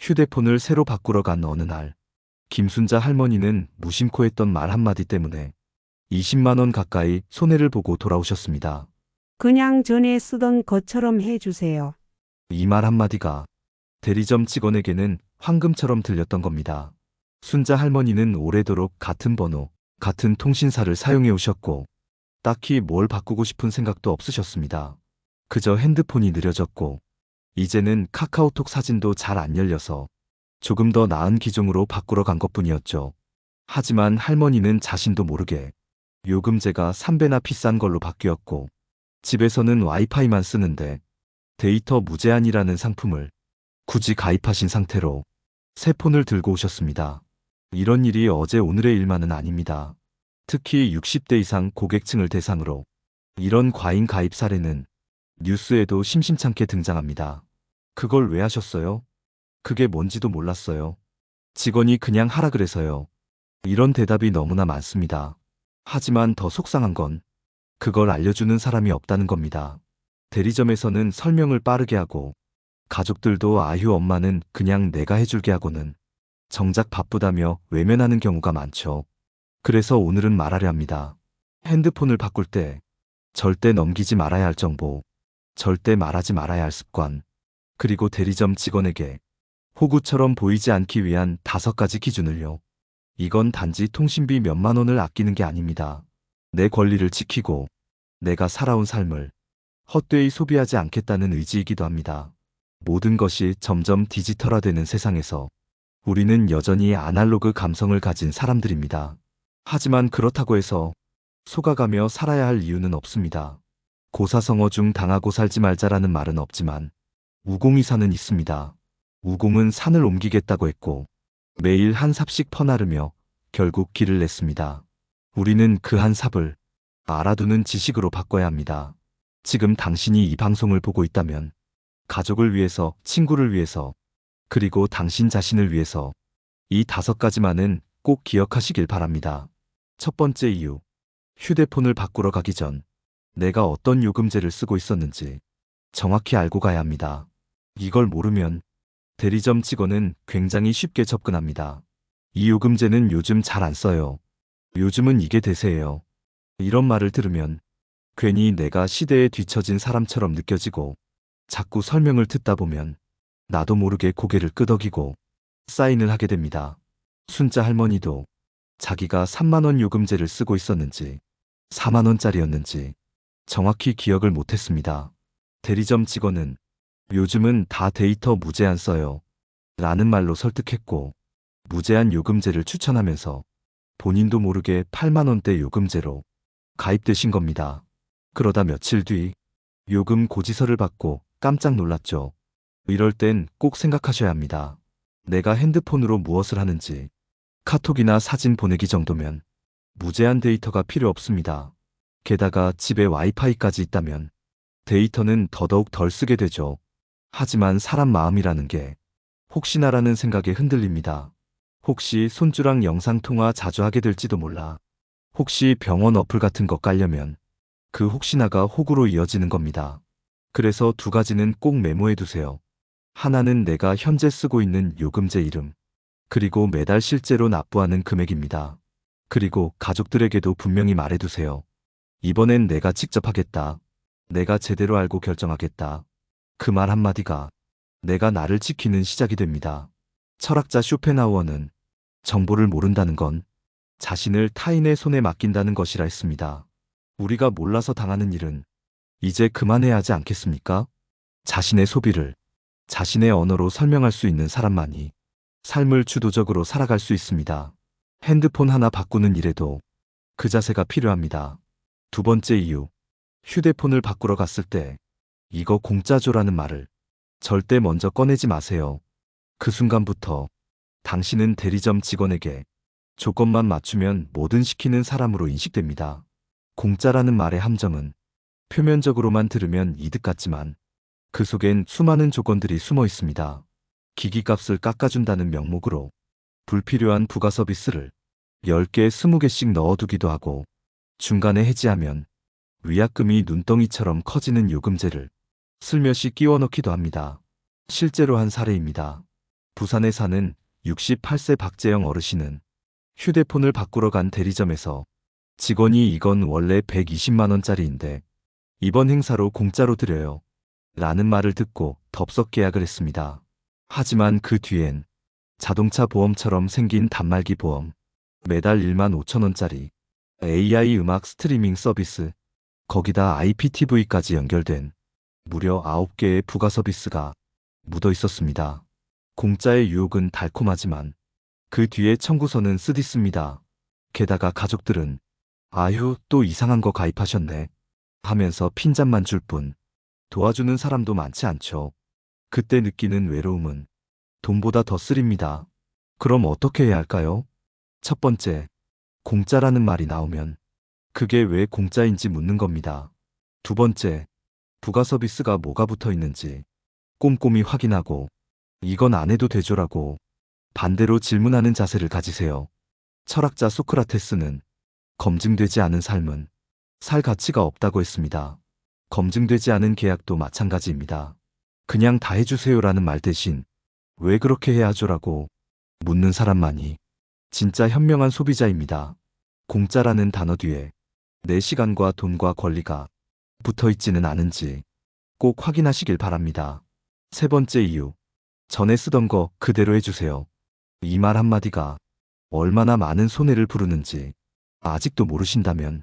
휴대폰을 새로 바꾸러 간 어느 날, 김순자 할머니는 무심코 했던 말 한마디 때문에 20만 원 가까이 손해를 보고 돌아오셨습니다. 그냥 전에 쓰던 것처럼 해주세요. 이 말 한마디가 대리점 직원에게는 황금처럼 들렸던 겁니다. 순자 할머니는 오래도록 같은 번호, 같은 통신사를 사용해 오셨고 딱히 뭘 바꾸고 싶은 생각도 없으셨습니다. 그저 핸드폰이 느려졌고 이제는 카카오톡 사진도 잘 안 열려서 조금 더 나은 기종으로 바꾸러 간 것뿐이었죠. 하지만 할머니는 자신도 모르게 요금제가 3배나 비싼 걸로 바뀌었고 집에서는 와이파이만 쓰는데 데이터 무제한이라는 상품을 굳이 가입하신 상태로 새 폰을 들고 오셨습니다. 이런 일이 어제 오늘의 일만은 아닙니다. 특히 60대 이상 고객층을 대상으로 이런 과잉 가입 사례는 뉴스에도 심심찮게 등장합니다. 그걸 왜 하셨어요? 그게 뭔지도 몰랐어요. 직원이 그냥 하라 그래서요. 이런 대답이 너무나 많습니다. 하지만 더 속상한 건 그걸 알려주는 사람이 없다는 겁니다. 대리점에서는 설명을 빠르게 하고 가족들도 아휴 엄마는 그냥 내가 해줄게 하고는 정작 바쁘다며 외면하는 경우가 많죠. 그래서 오늘은 말하려 합니다. 핸드폰을 바꿀 때 절대 넘기지 말아야 할 정보, 절대 말하지 말아야 할 습관, 그리고 대리점 직원에게 호구처럼 보이지 않기 위한 5가지 기준을요. 이건 단지 통신비 몇만 원을 아끼는 게 아닙니다. 내 권리를 지키고 내가 살아온 삶을 헛되이 소비하지 않겠다는 의지이기도 합니다. 모든 것이 점점 디지털화되는 세상에서 우리는 여전히 아날로그 감성을 가진 사람들입니다. 하지만 그렇다고 해서 속아가며 살아야 할 이유는 없습니다. 고사성어 중 당하고 살지 말자라는 말은 없지만 우공이사는 있습니다. 우공은 산을 옮기겠다고 했고 매일 한 삽씩 퍼나르며 결국 길을 냈습니다. 우리는 그 한 삽을 알아두는 지식으로 바꿔야 합니다. 지금 당신이 이 방송을 보고 있다면 가족을 위해서, 친구를 위해서, 그리고 당신 자신을 위해서 이 5가지만은 꼭 기억하시길 바랍니다. 첫 번째 이유, 휴대폰을 바꾸러 가기 전 내가 어떤 요금제를 쓰고 있었는지 정확히 알고 가야 합니다. 이걸 모르면 대리점 직원은 굉장히 쉽게 접근합니다. 이 요금제는 요즘 잘 안 써요. 요즘은 이게 대세예요. 이런 말을 들으면 괜히 내가 시대에 뒤처진 사람처럼 느껴지고 자꾸 설명을 듣다 보면 나도 모르게 고개를 끄덕이고 사인을 하게 됩니다. 순자 할머니도 자기가 3만 원 요금제를 쓰고 있었는지 4만 원짜리였는지 정확히 기억을 못했습니다. 대리점 직원은 요즘은 다 데이터 무제한 써요 라는 말로 설득했고 무제한 요금제를 추천하면서 본인도 모르게 8만 원대 요금제로 가입되신 겁니다. 그러다 며칠 뒤 요금 고지서를 받고 깜짝 놀랐죠. 이럴 땐 꼭 생각하셔야 합니다. 내가 핸드폰으로 무엇을 하는지 카톡이나 사진 보내기 정도면 무제한 데이터가 필요 없습니다. 게다가 집에 와이파이까지 있다면 데이터는 더더욱 덜 쓰게 되죠. 하지만 사람 마음이라는 게 혹시나라는 생각에 흔들립니다. 혹시 손주랑 영상통화 자주 하게 될지도 몰라. 혹시 병원 어플 같은 거 깔려면 그 혹시나가 혹으로 이어지는 겁니다. 그래서 2가지는 꼭 메모해 두세요. 하나는 내가 현재 쓰고 있는 요금제 이름, 그리고 매달 실제로 납부하는 금액입니다. 그리고 가족들에게도 분명히 말해 두세요. 이번엔 내가 직접 하겠다. 내가 제대로 알고 결정하겠다. 그 말 한마디가 내가 나를 지키는 시작이 됩니다. 철학자 쇼펜하우어는 정보를 모른다는 건 자신을 타인의 손에 맡긴다는 것이라 했습니다. 우리가 몰라서 당하는 일은 이제 그만해야 하지 않겠습니까? 자신의 소비를 자신의 언어로 설명할 수 있는 사람만이 삶을 주도적으로 살아갈 수 있습니다. 핸드폰 하나 바꾸는 일에도 그 자세가 필요합니다. 2번째 이유, 휴대폰을 바꾸러 갔을 때 이거 공짜죠라는 말을 절대 먼저 꺼내지 마세요. 그 순간부터 당신은 대리점 직원에게 조건만 맞추면 뭐든 시키는 사람으로 인식됩니다. 공짜라는 말의 함정은 표면적으로만 들으면 이득 같지만 그 속엔 수많은 조건들이 숨어 있습니다. 기기값을 깎아준다는 명목으로 불필요한 부가 서비스를 10개, 20개씩 넣어두기도 하고 중간에 해지하면 위약금이 눈덩이처럼 커지는 요금제를 슬며시 끼워 넣기도 합니다. 실제로 한 사례입니다. 부산에 사는 68세 박재영 어르신은 휴대폰을 바꾸러 간 대리점에서 직원이 이건 원래 120만 원짜리인데 이번 행사로 공짜로 드려요 라는 말을 듣고 덥석 계약을 했습니다. 하지만 그 뒤엔 자동차 보험처럼 생긴 단말기 보험, 매달 1만 5천 원짜리, AI 음악 스트리밍 서비스, 거기다 IPTV까지 연결된 무려 9개의 부가 서비스가 묻어 있었습니다. 공짜의 유혹은 달콤하지만 그 뒤에 청구서는 쓰디씁니다. 게다가 가족들은 아휴 또 이상한 거 가입하셨네 하면서 핀잔만 줄 뿐 도와주는 사람도 많지 않죠. 그때 느끼는 외로움은 돈보다 더 쓰립니다. 그럼 어떻게 해야 할까요? 첫 번째, 공짜라는 말이 나오면 그게 왜 공짜인지 묻는 겁니다. 두 번째, 부가 서비스가 뭐가 붙어 있는지 꼼꼼히 확인하고 이건 안 해도 되죠라고 반대로 질문하는 자세를 가지세요. 철학자 소크라테스는 검증되지 않은 삶은 살 가치가 없다고 했습니다. 검증되지 않은 계약도 마찬가지입니다. 그냥 다 해주세요라는 말 대신 왜 그렇게 해야 하죠라고 묻는 사람만이 진짜 현명한 소비자입니다. 공짜라는 단어 뒤에 내 시간과 돈과 권리가 붙어 있지는 않은지 꼭 확인하시길 바랍니다. 세 번째 이유, 전에 쓰던 거 그대로 해주세요. 이 말 한마디가 얼마나 많은 손해를 부르는지 아직도 모르신다면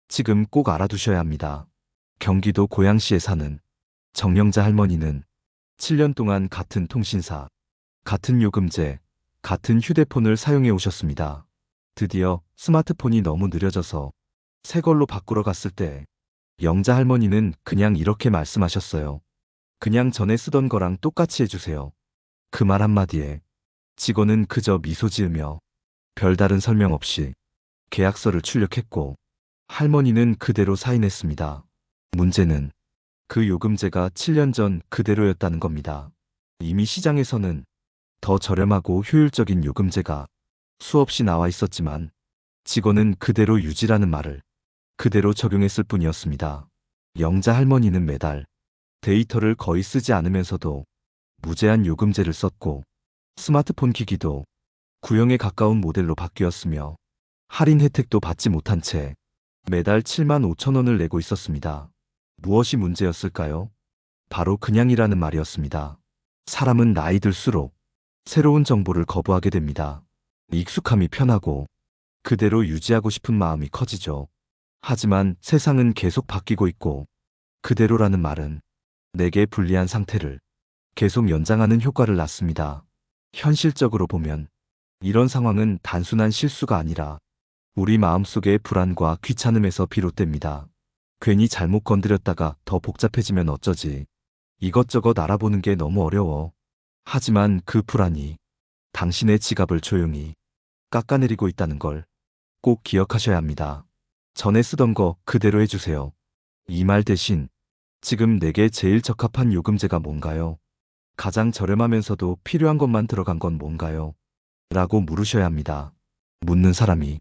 지금 꼭 알아두셔야 합니다. 경기도 고양시에 사는 정영자 할머니는 7년 동안 같은 통신사, 같은 요금제, 같은 휴대폰을 사용해 오셨습니다. 드디어 스마트폰이 너무 느려져서 새 걸로 바꾸러 갔을 때 영자 할머니는 그냥 이렇게 말씀하셨어요. 그냥 전에 쓰던 거랑 똑같이 해주세요. 그 말 한마디에 직원은 그저 미소 지으며 별다른 설명 없이 계약서를 출력했고 할머니는 그대로 사인했습니다. 문제는 그 요금제가 7년 전 그대로였다는 겁니다. 이미 시장에서는 더 저렴하고 효율적인 요금제가 수없이 나와 있었지만 직원은 그대로 유지라는 말을 그대로 적용했을 뿐이었습니다. 영자 할머니는 매달 데이터를 거의 쓰지 않으면서도 무제한 요금제를 썼고 스마트폰 기기도 구형에 가까운 모델로 바뀌었으며 할인 혜택도 받지 못한 채 매달 7만 5천 원을 내고 있었습니다. 무엇이 문제였을까요? 바로 그냥이라는 말이었습니다. 사람은 나이 들수록 새로운 정보를 거부하게 됩니다. 익숙함이 편하고 그대로 유지하고 싶은 마음이 커지죠. 하지만 세상은 계속 바뀌고 있고 그대로라는 말은 내게 불리한 상태를 계속 연장하는 효과를 낳습니다. 현실적으로 보면 이런 상황은 단순한 실수가 아니라 우리 마음속의 불안과 귀찮음에서 비롯됩니다. 괜히 잘못 건드렸다가 더 복잡해지면 어쩌지. 이것저것 알아보는 게 너무 어려워. 하지만 그 불안이 당신의 지갑을 조용히 깎아내리고 있다는 걸 꼭 기억하셔야 합니다. 전에 쓰던 거 그대로 해주세요. 이 말 대신 지금 내게 제일 적합한 요금제가 뭔가요? 가장 저렴하면서도 필요한 것만 들어간 건 뭔가요? 라고 물으셔야 합니다. 묻는 사람이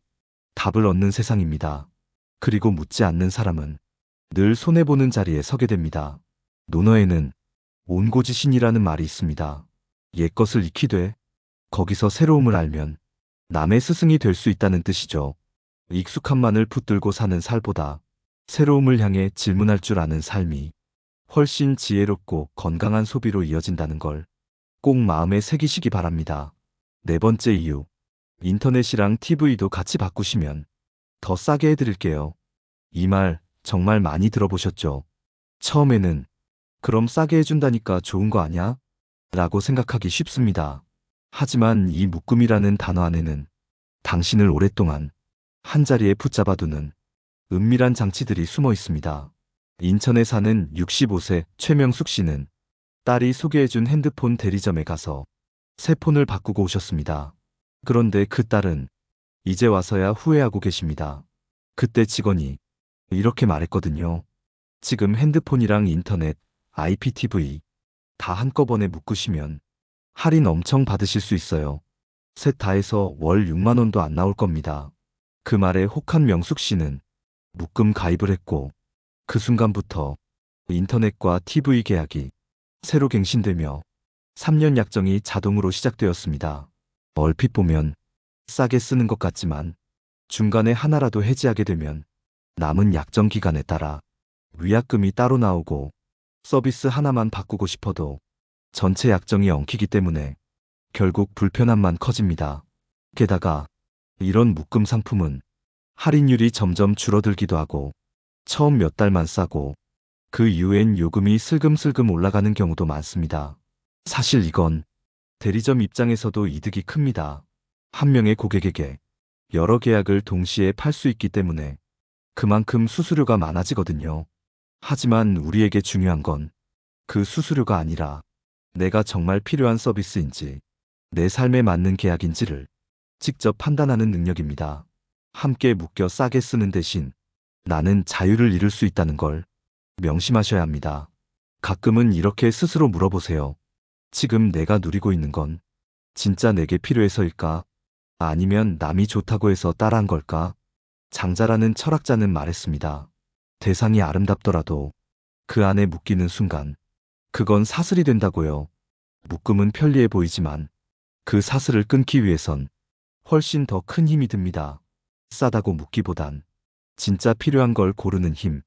답을 얻는 세상입니다. 그리고 묻지 않는 사람은 늘 손해보는 자리에 서게 됩니다. 논어에는 온고지신이라는 말이 있습니다. 옛것을 익히되 거기서 새로움을 알면 남의 스승이 될 수 있다는 뜻이죠. 익숙함만을 붙들고 사는 살보다 새로움을 향해 질문할 줄 아는 삶이 훨씬 지혜롭고 건강한 소비로 이어진다는 걸 꼭 마음에 새기시기 바랍니다. 네 번째 이유, 인터넷이랑 TV도 같이 바꾸시면 더 싸게 해드릴게요. 이 말 정말 많이 들어보셨죠? 처음에는 그럼 싸게 해준다니까 좋은 거 아냐? 라고 생각하기 쉽습니다. 하지만 이 묶음이라는 단어 안에는 당신을 오랫동안 한자리에 붙잡아두는 은밀한 장치들이 숨어 있습니다. 인천에 사는 65세 최명숙 씨는 딸이 소개해준 핸드폰 대리점에 가서 새 폰을 바꾸고 오셨습니다. 그런데 그 딸은 이제 와서야 후회하고 계십니다. 그때 직원이 이렇게 말했거든요. 지금 핸드폰이랑 인터넷, IPTV 다 한꺼번에 묶으시면 할인 엄청 받으실 수 있어요. 셋 다 해서 월 6만 원도 안 나올 겁니다. 그 말에 혹한 명숙 씨는 묶음 가입을 했고 그 순간부터 인터넷과 TV 계약이 새로 갱신되며 3년 약정이 자동으로 시작되었습니다. 얼핏 보면 싸게 쓰는 것 같지만 중간에 하나라도 해지하게 되면 남은 약정 기간에 따라 위약금이 따로 나오고 서비스 하나만 바꾸고 싶어도 전체 약정이 엉키기 때문에 결국 불편함만 커집니다. 게다가 이런 묶음 상품은 할인율이 점점 줄어들기도 하고 처음 몇 달만 싸고 그 이후엔 요금이 슬금슬금 올라가는 경우도 많습니다. 사실 이건 대리점 입장에서도 이득이 큽니다. 한 명의 고객에게 여러 계약을 동시에 팔 수 있기 때문에 그만큼 수수료가 많아지거든요. 하지만 우리에게 중요한 건 그 수수료가 아니라 내가 정말 필요한 서비스인지 내 삶에 맞는 계약인지를 직접 판단하는 능력입니다. 함께 묶여 싸게 쓰는 대신 나는 자유를 잃을 수 있다는 걸 명심하셔야 합니다. 가끔은 이렇게 스스로 물어보세요. 지금 내가 누리고 있는 건 진짜 내게 필요해서일까? 아니면 남이 좋다고 해서 따라한 걸까? 장자라는 철학자는 말했습니다. 대상이 아름답더라도 그 안에 묶이는 순간 그건 사슬이 된다고요. 묶음은 편리해 보이지만 그 사슬을 끊기 위해선 훨씬 더 큰 힘이 듭니다. 싸다고 묶기보단 진짜 필요한 걸 고르는 힘.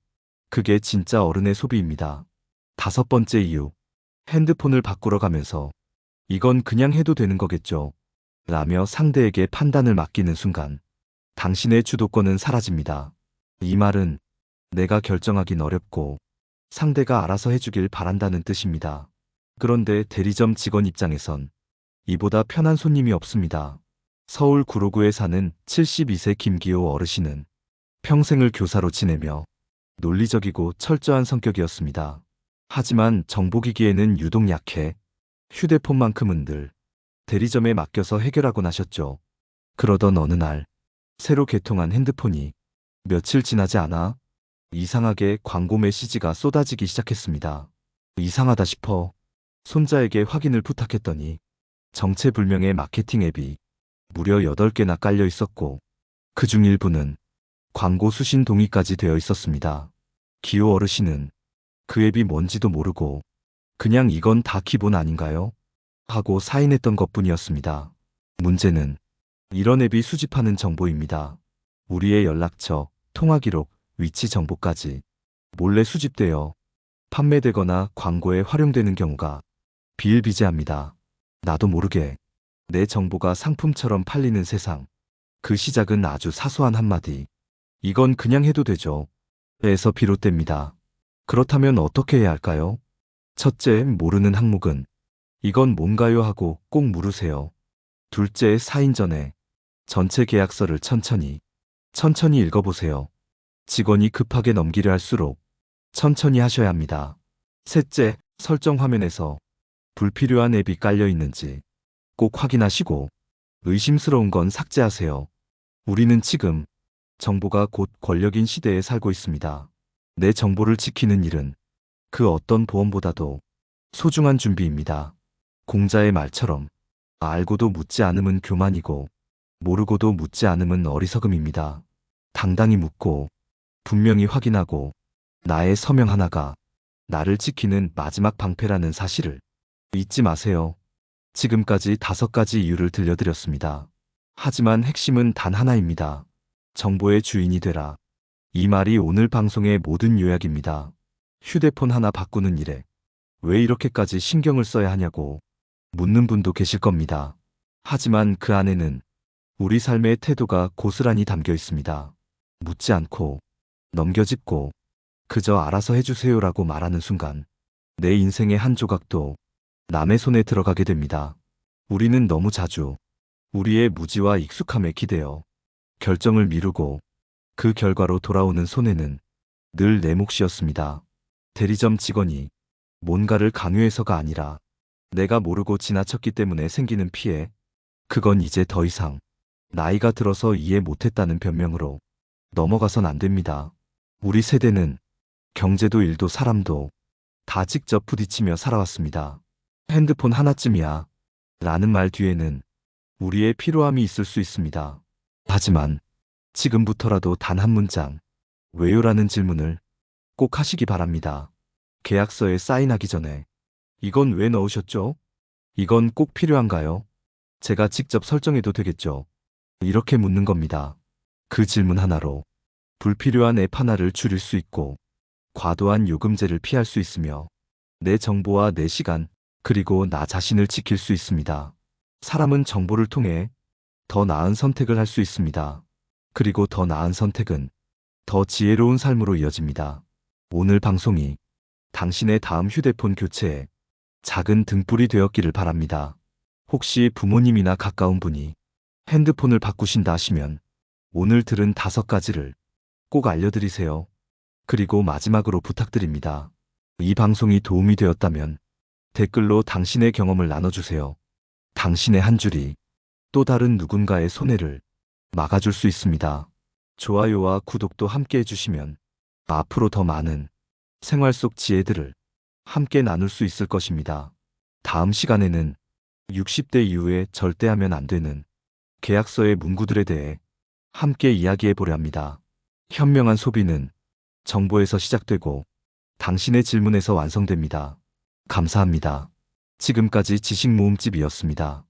그게 진짜 어른의 소비입니다. 5번째 이유. 핸드폰을 바꾸러 가면서 이건 그냥 해도 되는 거겠죠. 라며 상대에게 판단을 맡기는 순간 당신의 주도권은 사라집니다. 이 말은 내가 결정하긴 어렵고 상대가 알아서 해주길 바란다는 뜻입니다. 그런데 대리점 직원 입장에선 이보다 편한 손님이 없습니다. 서울 구로구에 사는 72세 김기호 어르신은 평생을 교사로 지내며 논리적이고 철저한 성격이었습니다. 하지만 정보기기에는 유독 약해 휴대폰만큼은 늘 대리점에 맡겨서 해결하곤 하셨죠. 그러던 어느 날 새로 개통한 핸드폰이 며칠 지나지 않아 이상하게 광고 메시지가 쏟아지기 시작했습니다. 이상하다 싶어 손자에게 확인을 부탁했더니 정체불명의 마케팅 앱이 무려 8개나 깔려 있었고 그중 일부는 광고 수신 동의까지 되어 있었습니다. 기호 어르신은 그 앱이 뭔지도 모르고 그냥 이건 다 기본 아닌가요? 하고 사인했던 것뿐이었습니다. 문제는 이런 앱이 수집하는 정보입니다. 우리의 연락처, 통화기록, 위치 정보까지 몰래 수집되어 판매되거나 광고에 활용되는 경우가 비일비재합니다. 나도 모르게 내 정보가 상품처럼 팔리는 세상. 그 시작은 아주 사소한 한마디. 이건 그냥 해도 되죠. 에서 비롯됩니다. 그렇다면 어떻게 해야 할까요? 첫째, 모르는 항목은 이건 뭔가요 하고 꼭 물으세요. 둘째, 사인 전에 전체 계약서를 천천히 읽어보세요. 직원이 급하게 넘기려 할수록 천천히 하셔야 합니다. 셋째, 설정 화면에서 불필요한 앱이 깔려 있는지 꼭 확인하시고 의심스러운 건 삭제하세요. 우리는 지금 정보가 곧 권력인 시대에 살고 있습니다. 내 정보를 지키는 일은 그 어떤 보험보다도 소중한 준비입니다. 공자의 말처럼 알고도 묻지 않음은 교만이고 모르고도 묻지 않음은 어리석음입니다. 당당히 묻고 분명히 확인하고 나의 서명 하나가 나를 지키는 마지막 방패라는 사실을 잊지 마세요. 지금까지 5가지 이유를 들려드렸습니다. 하지만 핵심은 단 하나입니다. 정보의 주인이 되라. 이 말이 오늘 방송의 모든 요약입니다. 휴대폰 하나 바꾸는 일에 왜 이렇게까지 신경을 써야 하냐고 묻는 분도 계실 겁니다. 하지만 그 안에는 우리 삶의 태도가 고스란히 담겨 있습니다. 묻지 않고 넘겨짚고 그저 알아서 해주세요라고 말하는 순간 내 인생의 한 조각도 남의 손에 들어가게 됩니다. 우리는 너무 자주 우리의 무지와 익숙함에 기대어 결정을 미루고 그 결과로 돌아오는 손해는 늘 내 몫이었습니다. 대리점 직원이 뭔가를 강요해서가 아니라 내가 모르고 지나쳤기 때문에 생기는 피해, 그건 이제 더 이상 나이가 들어서 이해 못했다는 변명으로 넘어가선 안 됩니다. 우리 세대는 경제도 일도 사람도 다 직접 부딪히며 살아왔습니다. 핸드폰 하나쯤이야 라는 말 뒤에는 우리의 피로함이 있을 수 있습니다. 하지만 지금부터라도 단 한 문장, 왜요라는 질문을 꼭 하시기 바랍니다. 계약서에 사인하기 전에 이건 왜 넣으셨죠? 이건 꼭 필요한가요? 제가 직접 설정해도 되겠죠? 이렇게 묻는 겁니다. 그 질문 하나로 불필요한 앱 하나를 줄일 수 있고 과도한 요금제를 피할 수 있으며 내 정보와 내 시간, 그리고 나 자신을 지킬 수 있습니다. 사람은 정보를 통해 더 나은 선택을 할 수 있습니다. 그리고 더 나은 선택은 더 지혜로운 삶으로 이어집니다. 오늘 방송이 당신의 다음 휴대폰 교체에 작은 등불이 되었기를 바랍니다. 혹시 부모님이나 가까운 분이 핸드폰을 바꾸신다 하시면 오늘 들은 5가지를 꼭 알려드리세요. 그리고 마지막으로 부탁드립니다. 이 방송이 도움이 되었다면 댓글로 당신의 경험을 나눠주세요. 당신의 한 줄이 또 다른 누군가의 손해를 막아줄 수 있습니다. 좋아요와 구독도 함께 해주시면 앞으로 더 많은 생활 속 지혜들을 함께 나눌 수 있을 것입니다. 다음 시간에는 60대 이후에 절대 하면 안 되는 계약서의 문구들에 대해 함께 이야기해 보려 합니다. 현명한 소비는 정보에서 시작되고 당신의 질문에서 완성됩니다. 감사합니다. 지금까지 지식모음집이었습니다.